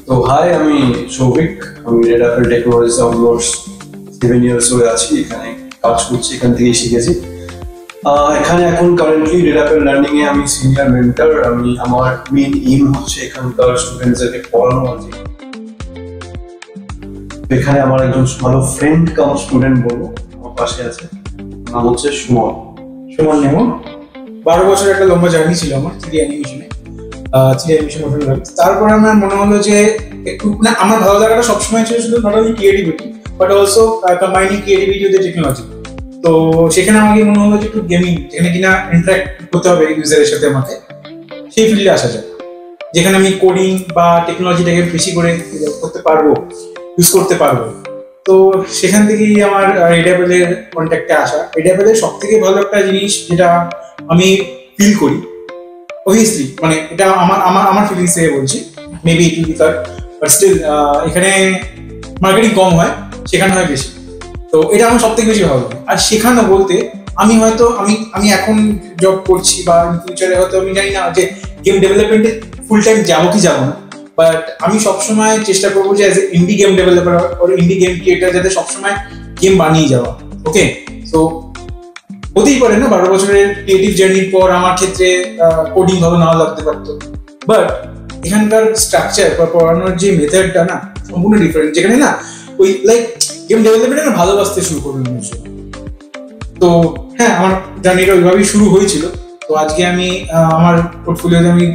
তো হাই, আমি সৌভিক। আমি red Apple technologies almost 7 years ধরে আছি, এখানে কাজ করছি, এখান থেকেই শিখেছি। এখানে এখন কারেন্টলি রেড অ্যাপেল লার্নিং এ আমি সিনিয়র মেন্টর। আমার মেইন এইম হচ্ছে এখানকার স্টুডেন্টসদেরকে পড়ানো আছে। এখানে আমার একজন ভালো ফ্রেন্ড কাম স্টুডেন্ট বলবো আমার পাশে আছে, নাম হচ্ছে সুমন। সুমন নেমন 12 বছর একটা লম্বা জার্নি ছিল আমার 3D অ্যানিমেশনে। তারপরে আমার মনে হলো যে একটু না, আমার ভালো লাগাটা সবসময় ছিল শুধু not only creativity but also combining creativity with technology. তো সেখানে আমাকে মনে হলো যে একটু গেমিং, যেখানে কিনা ইন্টারাক্ট করতে হবে ইউজারের সাথে, আমাকে সেই ফিল্ডে আসা যায়, যেখানে আমি কোডিং বা টেকনোলজিটাকে বেশি করে করতে পারবো, ইউজ করতে পারবো। তো সেখান থেকেই আমার রেড অ্যাপেলের কন্ট্যাক্টে আসা। রেড অ্যাপেলের সব থেকে ভালো একটা জিনিস যেটা আমি ফিল করি, অবভিয়াসলি মানে এটা আমার ফিলিংস থেকে বলছি, maybe it will be cut, but still এখানে মার্কেটিং কম হয়, সেখানে হয় বেশি। তো এটা আমার সব থেকে বেশি ভালো লাগে। আর শেখানো বলতে আমি হয়তো আমি এখন জব করছি বা ফিউচারে হয়তো আমি জানি না যে গেম ডেভেলপমেন্টে ফুল টাইম যাবো কি যাবো না, বাট আমি সবসময় চেষ্টা করবো যে as a indie game developer or indie game creator যাতে সবসময় গেম বানিয়ে যাওয়া। ওকে, সো হতেই পারে না 12 বছরের ক্রিয়েটিভ জার্নির পর আমার ক্ষেত্রে কোডিং ভালো নাও লাগতে পারতো, বাট এখানকার স্ট্রাকচার বা পড়ানোর যে মেথডটা না সম্পূর্ণ ডিফারেন্ট, যেখানে না ওই লাইক গেম ডেভেলপমেন্টে ভালোবাসতে শুরু করবে মানুষ। তো হ্যাঁ, আমার জার্নিটা ওইভাবেই শুরু হয়েছিল। তো আজকে আমি আমার পোর্টফোলিওতে আমি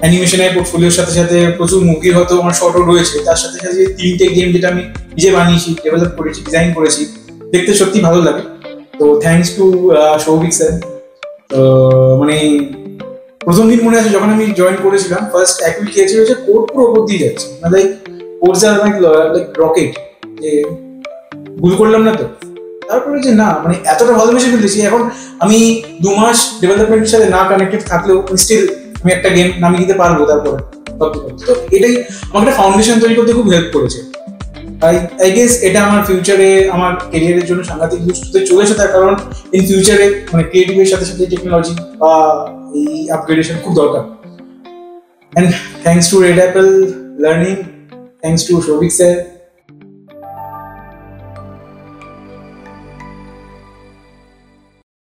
অ্যানিমেশনের পোর্টফোলিওর সাথে সাথে প্রচুর মুভি হয়তো আমার শর্টও রয়েছে, তার সাথে সাথে 3টে গেম যেটা আমি নিজে বানিয়েছি, ডেভেলপ করেছি, ডিজাইন করেছি, দেখতে সত্যি ভালো লাগে। তো থ্যাংকস টু সৌভিক স্যার। মানে প্রথম দিন মনে আছে যখন আমি জয়েন করেছিলাম, ফার্স্ট এক উইক খেয়েছিল যে কোড পুরো ওপর দিয়ে যাচ্ছে, লাইক কোডস আর লাইক রকেট, যে ভুল করলাম না তো। তারপরে যে না, মানে এতটা ভালোবেসে ফেলেছি এখন আমি 2 মাস ডেভেলপমেন্টের সাথে না কানেক্টেড থাকলেও স্টিল আমি একটা গেম নামিয়ে দিতে পারবো। তারপরে তো এটাই আমাকে একটা ফাউন্ডেশন তৈরি করতে খুব হেল্প করেছে। আই গেস এটা আমার ফিউচারে আমার ক্যারিয়ারের জন্য সাংঘাতিক ইউজ হতে চলেছে, তার কারণ ইন ফিউচারে মানে ক্রিয়েটিভের সাথে সাথে টেকনোলজি বা এই আপগ্রেডেশন খুব দরকার। And thanks to red Apple learning, thanks to Souvik sir.